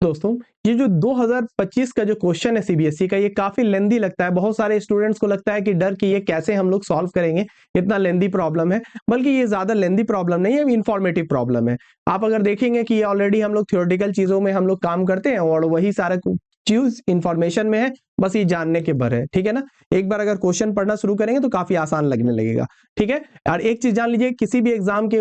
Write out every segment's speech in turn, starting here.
दोस्तों, ये जो 2025 का जो क्वेश्चन है सीबीएसई का, ये काफी लेंदी लगता है। बहुत सारे स्टूडेंट्स को लगता है कि डर कि ये कैसे हम लोग सॉल्व करेंगे, इतना लेंदी प्रॉब्लम है। बल्कि ये ज्यादा लेंदी प्रॉब्लम नहीं है, इंफॉर्मेटिव प्रॉब्लम है। आप अगर देखेंगे कि ये ऑलरेडी हम लोग थ्योरेटिकल चीजों में हम लोग काम करते हैं और वही सारा चीज इंफॉर्मेशन में है, बस ये जानने के भर है। ठीक है ना। एक बार अगर क्वेश्चन पढ़ना शुरू करेंगे तो काफी आसान लगने लगेगा। ठीक है। और एक चीज जान लीजिए, किसी भी एग्जाम के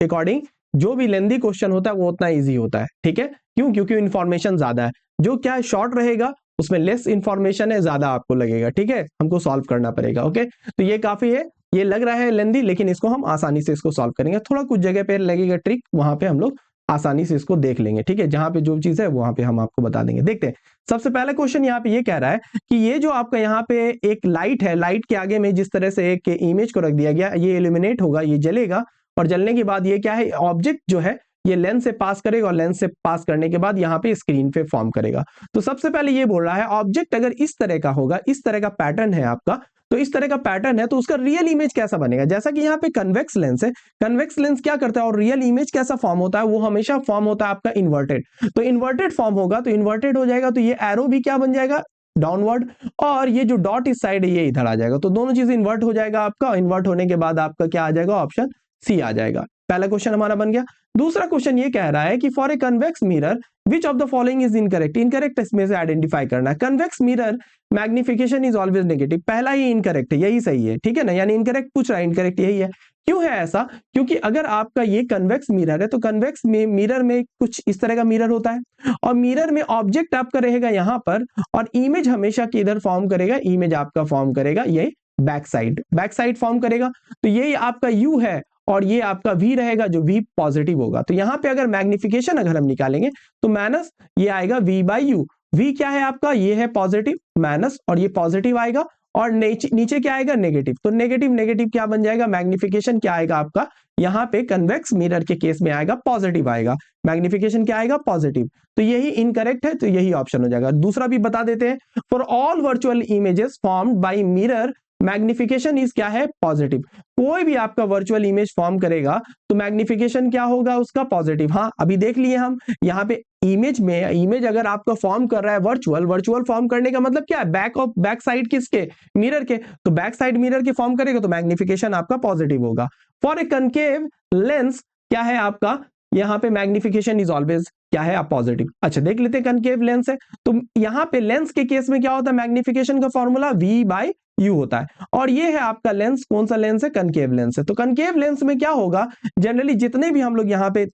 अकॉर्डिंग जो भी लेंदी क्वेश्चन होता है वो उतना इजी होता है। ठीक है। क्यों? क्योंकि इन्फॉर्मेशन ज्यादा है। जो क्या है, शॉर्ट रहेगा, उसमें लेस इन्फॉर्मेशन है, ज्यादा आपको लगेगा। ठीक है। हमको सॉल्व करना पड़ेगा। ओके, तो ये काफी है। ये लग रहा है लेंदी, लेकिन इसको हम आसानी से इसको सॉल्व करेंगे। थोड़ा कुछ जगह पे लगेगा ट्रिक, वहां पे हम लोग आसानी से इसको देख लेंगे। ठीक है। जहां पे जो चीज है वहां पे हम आपको बता देंगे। देखते हैं। सबसे पहला क्वेश्चन यहाँ पे ये कह रहा है कि ये जो आपका यहाँ पे एक लाइट है, लाइट के आगे में जिस तरह से एक इमेज को रख दिया गया, ये इल्यूमिनेट होगा, ये जलेगा, और जलने के बाद ये क्या है, ऑब्जेक्ट जो है ये लेंस से पास करेगा, और लेंस से पास करने के बाद यहाँ पे स्क्रीन पे फॉर्म करेगा। तो सबसे पहले ये बोल रहा है, ऑब्जेक्ट अगर इस तरह का होगा, इस तरह का पैटर्न है आपका, तो इस तरह का पैटर्न है, तो उसका रियल इमेज कैसा बनेगा। जैसा कि यहाँ पे कन्वेक्स लेंस है, कन्वेक्स लेंस क्या करता है और रियल इमेज कैसा फॉर्म होता है, वो हमेशा फॉर्म होता है आपका इन्वर्टेड। तो इन्वर्टेड फॉर्म होगा, तो इन्वर्टेड हो जाएगा, तो ये एरो भी क्या बन जाएगा, डाउनवर्ड, और ये जो डॉट इस साइड है ये इधर आ जाएगा। तो दोनों चीज इन्वर्ट हो जाएगा आपका। इन्वर्ट होने के बाद आपका क्या आ जाएगा, ऑप्शन सी आ जाएगा। पहला क्वेश्चन हमारा बन गया। दूसरा क्वेश्चन ये कह रहा है कि for a convex mirror which of the following is incorrect. Incorrect इसमें से आइडेंटिफाई करना है। Convex mirror magnification is always negative, पहला ही इनकरेक्ट है, यही सही है। ठीक है ना, यानी इनकरेक्ट पूछ रहा है, इनकरेक्ट यही है। क्यों है ऐसा? क्योंकि अगर आपका ये कन्वेक्स मिरर है, तो कन्वेक्स मिरर में कुछ इस तरह का मिरर होता है, और मिरर में ऑब्जेक्ट आपका रहेगा यहां पर, और इमेज हमेशा किधर फॉर्म करेगा, इमेज आपका फॉर्म करेगा ये बैक साइड फॉर्म करेगा। तो ये आपका यू है, और ये आपका v रहेगा, जो v पॉजिटिव होगा। तो यहां पे अगर मैग्निफिकेशन अगर हम निकालेंगे तो माइनस ये आएगा v बाई यू। v क्या है आपका, ये है पॉजिटिव, माइनस, और ये पॉजिटिव आएगा, और नीचे क्या आएगा, नेगेटिव। तो नेगेटिव नेगेटिव क्या बन जाएगा, मैग्निफिकेशन क्या आएगा आपका, यहाँ पे कन्वेक्स मिरर के केस में आएगा पॉजिटिव आएगा, मैग्निफिकेशन क्या आएगा, पॉजिटिव। तो यही इनकरेक्ट है, तो यही ऑप्शन हो जाएगा। दूसरा भी बता देते हैं, for all virtual images formed by mirror magnification is क्या है, पॉजिटिव। कोई भी आपका वर्चुअल इमेज फॉर्म करेगा तो मैग्निफिकेशन क्या होगा उसका, पॉजिटिव। हाँ, अभी देख लिए हम यहाँ पे इमेज अगर आपका फॉर्म कर रहा है वर्चुअल फॉर्म करने का मतलब क्या है, बैक साइड किसके, मिरर के। तो बैक साइड मिरर के फॉर्म करेगा तो मैग्निफिकेशन आपका पॉजिटिव होगा। फॉर ए कनकेव लेंस क्या है आपका, यहाँ पे मैग्निफिकेशन इज ऑलवेज क्या है, आप पॉजिटिव। अच्छा, देख लेते हैं कनकेव लेंस है, तो यहाँ पे लेंस के केस में क्या होता है, मैग्निफिकेशन का फॉर्मूला v बाई यू होता है। और ये है आपका लेंस, कौन सा लेंस है, कनकेव लेंस है। तो कनकेव लेंस में क्या होगा, जनरली जितने भी हम लोग यहाँ पे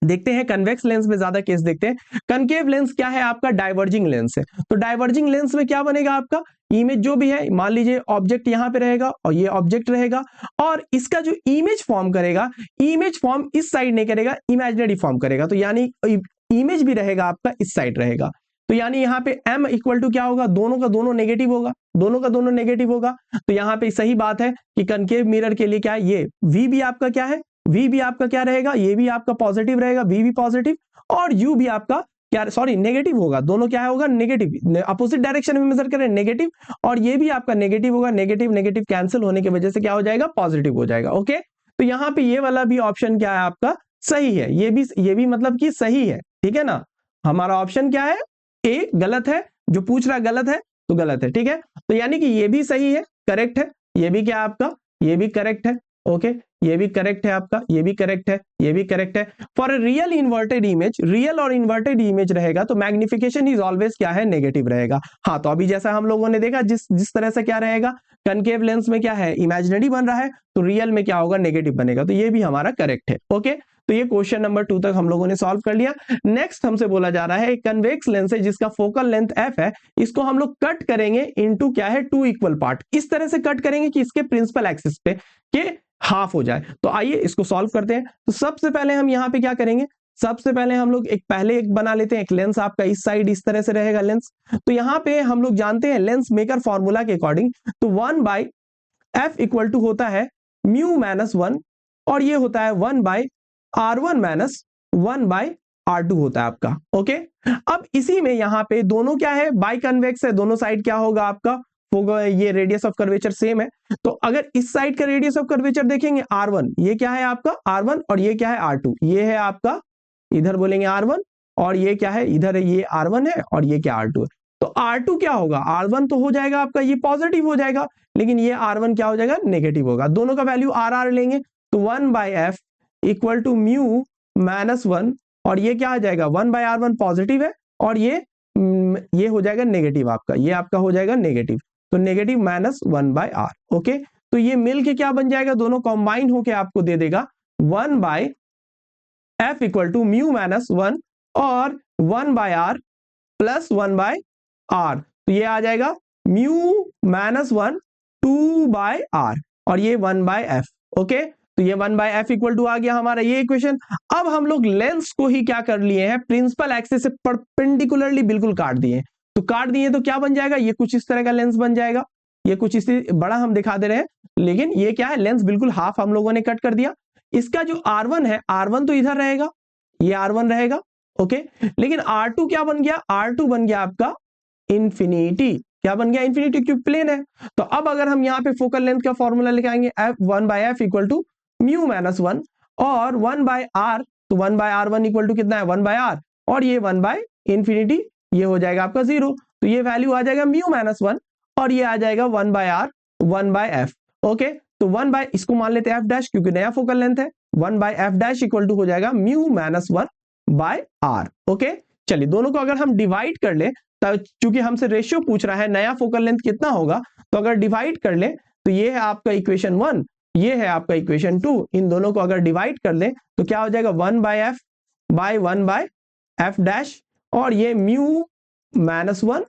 देखते हैं, कन्वेक्स लेंस में ज्यादा केस देखते हैं। कनकेव लेंस क्या है आपका, डाइवर्जिंग लेंस है। तो डाइवर्जिंग लेंस में क्या बनेगा आपका, इमेज जो भी है, मान लीजिए ऑब्जेक्ट यहां पे रहेगा और ये ऑब्जेक्ट रहेगा, और इसका जो इमेज फॉर्म करेगा, इमेज फॉर्म इस साइड नहीं करेगा, इमेजिनरी फॉर्म करेगा। तो यानी इमेज भी रहेगा आपका इस साइड रहेगा। तो यानी यहाँ पे m इक्वल टू क्या होगा, दोनों का दोनों नेगेटिव होगा, दोनों का दोनों नेगेटिव होगा। तो यहाँ पे सही बात है कि कनकेव मिरर के लिए क्या है, ये v भी आपका क्या है, v भी आपका क्या रहेगा, ये भी आपका पॉजिटिव रहेगा, v भी पॉजिटिव, और u भी आपका क्या, सॉरी नेगेटिव होगा। दोनों क्या होगा, नेगेटिव, अपोजिट डायरेक्शन में मेजर करें नेगेटिव, और ये भी आपका नेगेटिव होगा। नेगेटिव नेगेटिव कैंसिल होने की वजह से क्या हो जाएगा, पॉजिटिव हो जाएगा। ओके, तो यहाँ पे ये वाला भी ऑप्शन क्या है आपका, सही है। ये भी मतलब कि सही है। ठीक है ना, हमारा ऑप्शन क्या है, ए गलत है, जो पूछ रहा गलत है तो गलत है। ठीक है, तो यानी कि ये भी सही है, करेक्ट है, ये भी क्या आपका, ये भी करेक्ट है। ओके, ये भी करेक्ट है आपका, ये भी करेक्ट है, ये भी करेक्ट है। For real inverted image, real और इन्वर्टेड इमेज रहेगा तो मैग्निफिकेशन इज ऑलवेज क्या है, नेगेटिव रहेगा। हाँ, तो अभी जैसा हम लोगों ने देखा, जिस तरह से क्या रहेगा, कनकेव लेंस में क्या है, इमेजिनरी बन रहा है, तो रियल में क्या होगा, नेगेटिव बनेगा। तो ये भी हमारा करेक्ट है। ओके, तो ये क्वेश्चन नंबर 2 तक हम लोगों ने सॉल्व कर लिया। नेक्स्ट हमसे बोला जा रहा है, एक कन्वेक्स लेंस है जिसका फोकल लेंथ f है, इसको हम लोग कट करेंगे इनटू क्या है, 2 इक्वल पार्ट। इस तरह से कट करेंगे कि इसके प्रिंसिपल एक्सिस पे के हाफ हो जाए। तो आइए इसको सॉल्व करते हैं। तो सबसे पहले हम यहाँ पे क्या करेंगे, सबसे पहले हम लोग एक बना लेते हैं। एक लेंस आपका इस साइड इस तरह से रहेगा लेंस। तो यहाँ पे हम लोग जानते हैं लेंस मेकर फॉर्मूला के अकॉर्डिंग, तो 1 बाई एफ इक्वल टू होता है म्यू माइनस 1, और ये होता है 1 by R1 minus 1 by R2 होता है आपका। ओके, अब इसी में यहाँ पे दोनों क्या है, बाई कन्वेक्स है, दोनों साइड क्या होगा आपका, ये रेडियस ऑफ कर्वेचर सेम है। तो अगर इस साइड का रेडियस ऑफ कर्वेचर देखेंगे R1, ये क्या है आपका R1, और ये क्या है R2, ये है आपका, इधर बोलेंगे R1 और ये क्या है, इधर ये R1 है और ये क्या R2 है। तो R2 क्या होगा, R1 तो हो जाएगा आपका ये पॉजिटिव हो जाएगा, लेकिन ये R1 क्या हो जाएगा, नेगेटिव होगा। दोनों का वैल्यू RR लेंगे तो 1/f इक्वल टू म्यू -1, और ये क्या आ जाएगा 1/R1 पॉजिटिव है और ये हो जाएगा नेगेटिव आपका, ये आपका हो जाएगा नेगेटिव, तो नेगेटिव -1/R। ओके, तो ये मिल के क्या बन जाएगा, दोनों कंबाइन होके आपको दे देगा 1/f इक्वल टू म्यू -1 और 1/R प्लस 1/R, तो ये आ जाएगा म्यू -1 2/R और ये 1/f। ओके, तो ये 1/f इक्वल टू आ गया हमारा ये इक्वेशन। अब हम लोग लेंस को ही क्या कर लिए हैं, प्रिंसिपल एक्सिस से परपेंडिकुलरली बिल्कुल काट दिए, तो काट दिए तो क्या बन जाएगा, ये कुछ इस तरह का लेंस बन जाएगा, ये कुछ इस बड़ा हम दिखा दे रहे हैं, लेकिन ये क्या है, लेंस बिल्कुल हाफ हम लोगों ने कट कर दिया। इसका जो R1 है, R1 तो इधर रहेगा, ये R1 रहेगा। ओके, लेकिन R2 क्या बन गया, R2 बन गया आपका इंफिनिटी। क्या बन गया, इंफिनिटी, क्योंकि प्लेन है। तो अब अगर हम यहाँ पे फोकल लेंथ का फॉर्मूला लिखाएंगे, 1/f इक्वल टू म्यू -1 और 1/R, तो 1/R1 इक्वल टू कितना है 1/R, और ये 1/इंफिनिटी, ये हो जाएगा आपका 0, तो ये वैल्यू आ जाएगा म्यू -1 और ये आ जाएगा 1/R 1/f। ओके, तो 1 इसको मान लेते हैं f डैश, क्योंकि नया फोकल लेंथ है, 1/f डैश इक्वल टू हो जाएगा म्यू -1/R। ओके, चलिए दोनों को अगर हम डिवाइड कर ले, तब चूंकि हमसे रेशियो पूछ रहा है नया फोकल लेंथ कितना होगा, तो अगर डिवाइड कर ले तो ये है आपका इक्वेशन 1, ये है आपका इक्वेशन 2, इन दोनों को अगर डिवाइड कर ले तो क्या हो जाएगा 1/f बाय 1/f डैश, और ये म्यू -1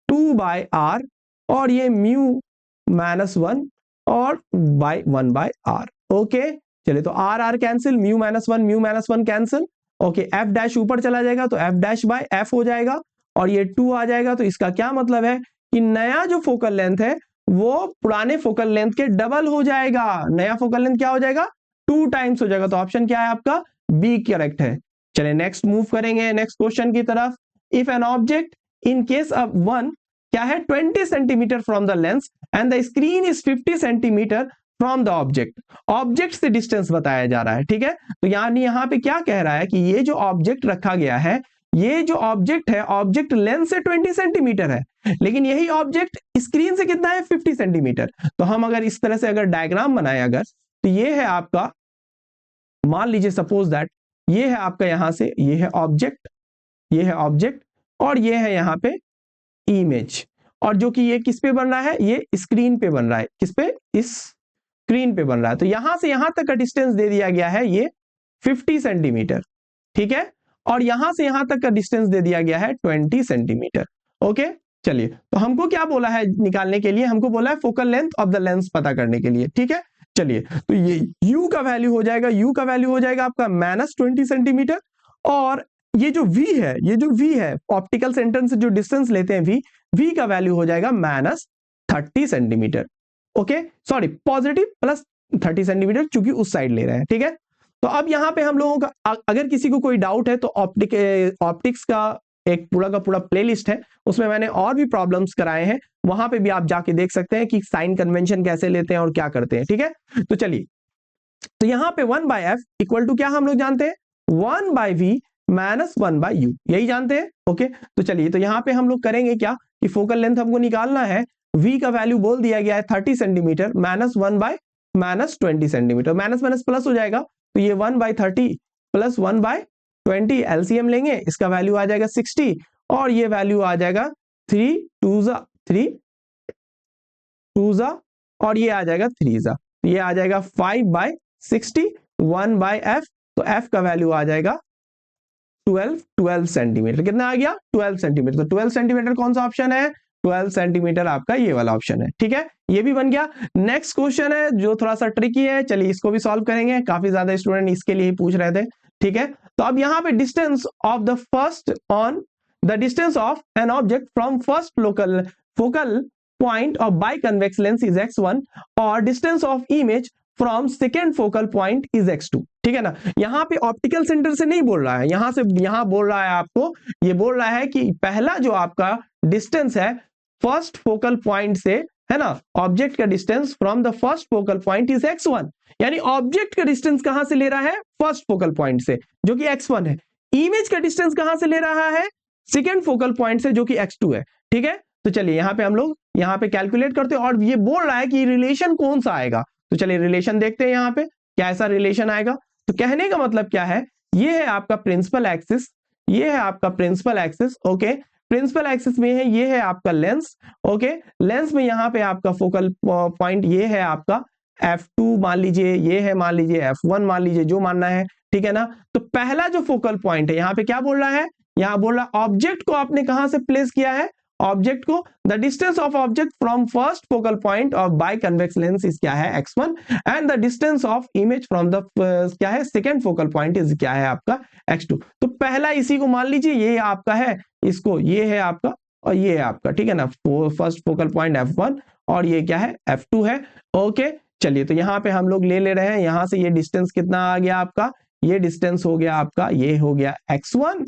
2/R और ये म्यू -1 और बाय 1/R। ओके, चलिए तो R cancel, mu -1 cancel. Okay, f dash ऊपर चला जाएगा तो f डैश बाय f हो जाएगा और ये 2 आ जाएगा, तो इसका क्या मतलब है कि नया जो फोकल लेंथ है वो पुराने फोकल लेंथ के डबल हो जाएगा, नया फोकल लेंथ क्या हो जाएगा 2 टाइम्स हो जाएगा। तो ऑप्शन क्या है आपका, बी करेक्ट है। चलिए नेक्स्ट मूव करेंगे नेक्स्ट क्वेश्चन की तरफ। If an object in case of one क्या है 20 centimetre from the lens and the screen is 50 centimetre from the object से डिस्टेंस बताया जा रहा है, ठीक है। तो यानी यहाँ पे क्या कह रहा है कि ये जो ऑब्जेक्ट रखा गया है, ये जो ऑब्जेक्ट है, ऑब्जेक्ट लेंस से 20 सेंटीमीटर है, लेकिन यही ऑब्जेक्ट स्क्रीन से कितना है 50 सेंटीमीटर। तो हम अगर इस तरह से अगर डायग्राम बनाए अगर, तो ये है आपका, मान लीजिए सपोज दैट ये है आपका, यहां से ये है ऑब्जेक्ट, ये है ऑब्जेक्ट और ये है यहाँ पे इमेज, और जो कि ये किस पे बन रहा है, ये स्क्रीन पे बन रहा है, किस पे, इस स्क्रीन पे बन रहा है। तो यहां से यहां तक का डिस्टेंस दे दिया गया है ये 50 सेंटीमीटर, ठीक है, और यहां से यहां तक का डिस्टेंस दे दिया गया है 20 सेंटीमीटर। ओके, चलिए तो हमको क्या बोला है निकालने के लिए, हमको बोला है focal length of the lens पता करने के लिए, ठीक है। चलिए तो ये u का वैल्यू हो जाएगा, u का वैल्यू हो जाएगा आपका -20 सेंटीमीटर, और ये जो v है, ये जो v है ऑप्टिकल सेंटर से जो डिस्टेंस लेते हैं v का वैल्यू हो जाएगा -30 centimetre. Okay, sorry positive +30 centimetre, चूंकि उस साइड ले रहे हैं, ठीक है। तो अब यहां पे हम लोगों का अगर किसी को कोई डाउट है तो ऑप्टिक्स का एक पूरा का पूरा प्लेलिस्ट है, उसमें मैंने और भी प्रॉब्लम्स कराए हैं, वहां पे भी आप जाके देख सकते हैं कि साइन कन्वेंशन कैसे लेते हैं और क्या करते हैं, ठीक है। तो चलिए, तो यहां पे 1/f इक्वल टू क्या हम लोग जानते हैं, 1/v -1/u, यही जानते हैं। ओके, तो चलिए, तो यहां पे हम लोग करेंगे क्या कि फोकल लेंथ हमको निकालना है, v का वैल्यू बोल दिया गया है 30 centimetre, -1/-20 centimetre, minus minus plus हो जाएगा, तो ये 1/30 प्लस 1/20 एलसीएम लेंगे, इसका वैल्यू आ जाएगा 60 और ये वैल्यू आ जाएगा 3 2 और ये आ जाएगा 3 ये आ जाएगा 5/60 1/f, तो f का वैल्यू आ जाएगा 12 सेंटीमीटर। कितना आ गया 12 सेंटीमीटर। तो 12 सेंटीमीटर कौन सा ऑप्शन है, 12 सेंटीमीटर आपका ये वाला ऑप्शन है, ठीक है, ये भी बन गया। नेक्स्ट क्वेश्चन है जो थोड़ा सा ट्रिकी है, चलिए इसको भी सॉल्व करेंगे, काफी ज्यादा स्टूडेंट इसके लिए ही पूछ रहे थे, ठीक है। तो अब यहाँ पे distance of the first on the distance of an object from first local focal point of biconvex lens is x1 और distance of image from second focal point is x2, ठीक है ना। यहाँ पे ऑप्टिकल सेंटर से नहीं बोल रहा है, यहां से यहां बोल रहा है आपको, ये बोल रहा है कि पहला जो आपका डिस्टेंस है फर्स्ट फोकल पॉइंट से, है ना, ऑब्जेक्ट का distance from the first focal point is x1, यानी ऑब्जेक्ट का डिस्टेंस कहां से ले रहा है, फर्स्ट फोकल पॉइंट से, जो कि x1 है। इमेज का डिस्टेंस कहां से ले रहा है, सेकेंड फोकल पॉइंट से, जो कि x2 है। ठीक है, तो चलिए यहां पे हम लोग यहां पे कैलकुलेट करते हैं, और ये बोल रहा है कि रिलेशन कौन सा आएगा। तो चलिए रिलेशन देखते हैं यहां पे क्या ऐसा रिलेशन आएगा। तो कहने का मतलब क्या है, ये है आपका प्रिंसिपल एक्सिस, ये है आपका principal axis. Okay, principal axis में है, ये है आपका लेंस। ओके, लेंस में यहाँ पे आपका फोकल पॉइंट ये है आपका f2 मान लीजिए, ये है मान लीजिए f1 मान लीजिए, जो मानना है। ठीक है ना, तो पहला जो फोकल पॉइंट है यहाँ पे क्या बोल रहा है, यहाँ बोल रहा है ऑब्जेक्ट को आपने कहां से प्लेस किया है, ऑब्जेक्ट को, the distance of object from first focal point of by convex lens is क्या है x1, and the distance of image from the क्या है सेकेंड फोकल पॉइंट इज क्या है आपका x2। तो पहला इसी को मान लीजिए, ये आपका है, इसको ये है आपका और ये है आपका। ठीक है ना, फर्स्ट फोकल पॉइंट f1 और ये क्या है f2 है। ओके, चलिए तो यहाँ पे हम लोग ले रहे हैं, यहां से ये डिस्टेंस कितना आ गया आपका, ये डिस्टेंस हो गया आपका, ये हो गया x1,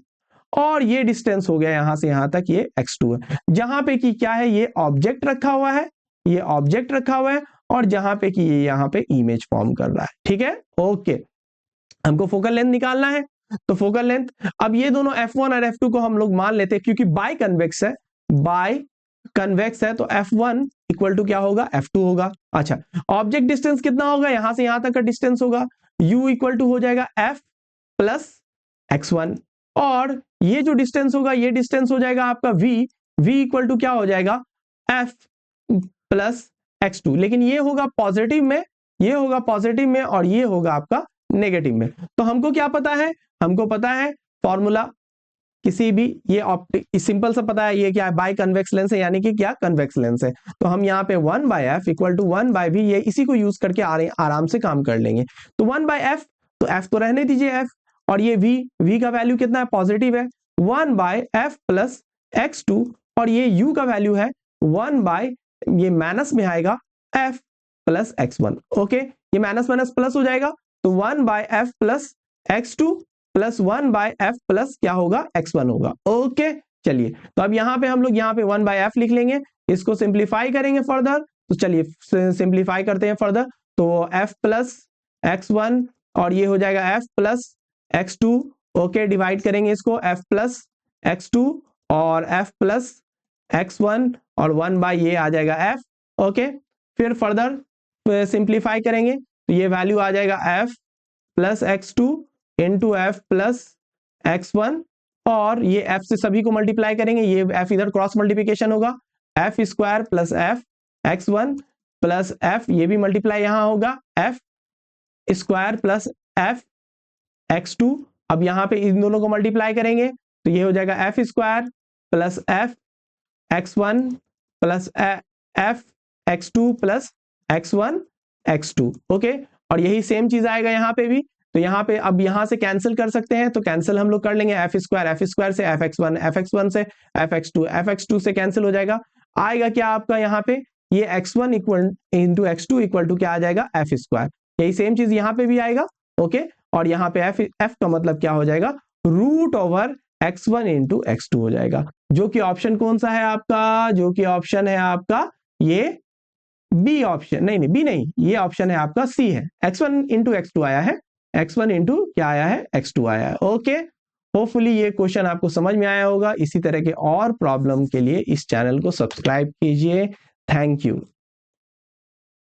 और ये डिस्टेंस हो गया यहां से यहां तक ये x2 है। जहां पे कि क्या है, ये ऑब्जेक्ट रखा हुआ है, ये ऑब्जेक्ट रखा हुआ है, और जहां पे कि ये यहां पे इमेज फॉर्म कर रहा है। ठीक है, ओके, हमको फोकल लेंथ निकालना है। तो फोकल लेंथ, अब ये दोनों f1 और f2 को हम लोग मान लेते हैं, क्योंकि बाय कन्वेक्स है, बाय कन्वेक्स है, तो f1 इक्वल टू क्या होगा, f2 होगा। अच्छा, ऑब्जेक्ट डिस्टेंस कितना होगा, यहां से यहां तक का डिस्टेंस होगा, u इक्वल टू हो जाएगा f प्लस x1, और ये जो डिस्टेंस होगा, ये डिस्टेंस हो जाएगा आपका v इक्वल टू क्या हो जाएगा, f प्लस x2। लेकिन ये होगा पॉजिटिव में, ये होगा पॉजिटिव में, और ये होगा आपका नेगेटिव में। तो हमको क्या पता है, हमको पता है फॉर्मूला किसी भी, ये ऑप्टिक सिंपल सा पता है, ये क्या है, बाय कन्वेक्स लेंस है, यानी कि क्या कन्वेक्स लेंस है। तो हम यहाँ पे 1/f इक्वल टू 1/v, ये इसी को यूज करके आराम से काम कर लेंगे। तो 1/f, तो f तो रहने दीजिए f, और ये v का वैल्यू कितना है, पॉजिटिव है, 1/f प्लस x2, और ये u का वैल्यू है 1/ ये माइनस में आएगा f प्लस x1। ओके, ये माइनस माइनस प्लस हो जाएगा, तो 1/f plus x2 plus 1/f plus क्या होगा, x1 होगा। ओके, चलिए तो अब यहाँ पे हम लोग यहाँ पे 1/f लिख लेंगे, इसको सिंप्लीफाई करेंगे फर्दर। तो चलिए सिंप्लीफाई करते हैं फर्दर, तो f प्लस x1, और ये हो जाएगा f plus x2। Okay, divide करेंगे इसको, f प्लस x2 और f प्लस x1, और 1/ ये आ जाएगा f। ओके, फिर फर्दर सिंप्लीफाई करेंगे, तो ये वैल्यू आ जाएगा f plus x2 into F plus x1, और ये f से सभी को मल्टीप्लाई करेंगे, ये f इधर क्रॉस मल्टीप्लिकेशन होगा, f square plus f x1 plus f, ये भी मल्टीप्लाई यहां होगा, f square plus f x2। अब यहां पे इन दोनों को मल्टीप्लाई करेंगे, तो ये हो जाएगा f square plus f x1 plus f x2 plus x1 x2। Okay, और यही सेम चीज आएगा यहाँ पे भी। तो यहाँ पे अब यहाँ से कैंसिल कर सकते हैं, तो कैंसिल हम लोग कर लेंगे, f स्क्वायर से f(x1) से f(x2) से कैंसिल हो जाएगा। आएगा क्या आपका यहाँ पे, ये x1 equal into x2 equal to क्या आ जाएगा, f स्क्वायर। यही सेम चीज यहाँ पे भी आएगा। ओके, और यहाँ पे f का मतलब क्या हो जाएगा, √x1 इंटू x2 हो जाएगा, जो कि ऑप्शन कौन सा है आपका, जो कि ऑप्शन है आपका ये बी ऑप्शन, नहीं बी नहीं, ये ऑप्शन है आपका सी है, x1 इंटू x2 आया है, x1 इंटू क्या आया है, x2 आया है। ओके, होपफुली ये क्वेश्चन आपको समझ में आया होगा। इसी तरह के और प्रॉब्लम के लिए इस चैनल को सब्सक्राइब कीजिए। Thank you.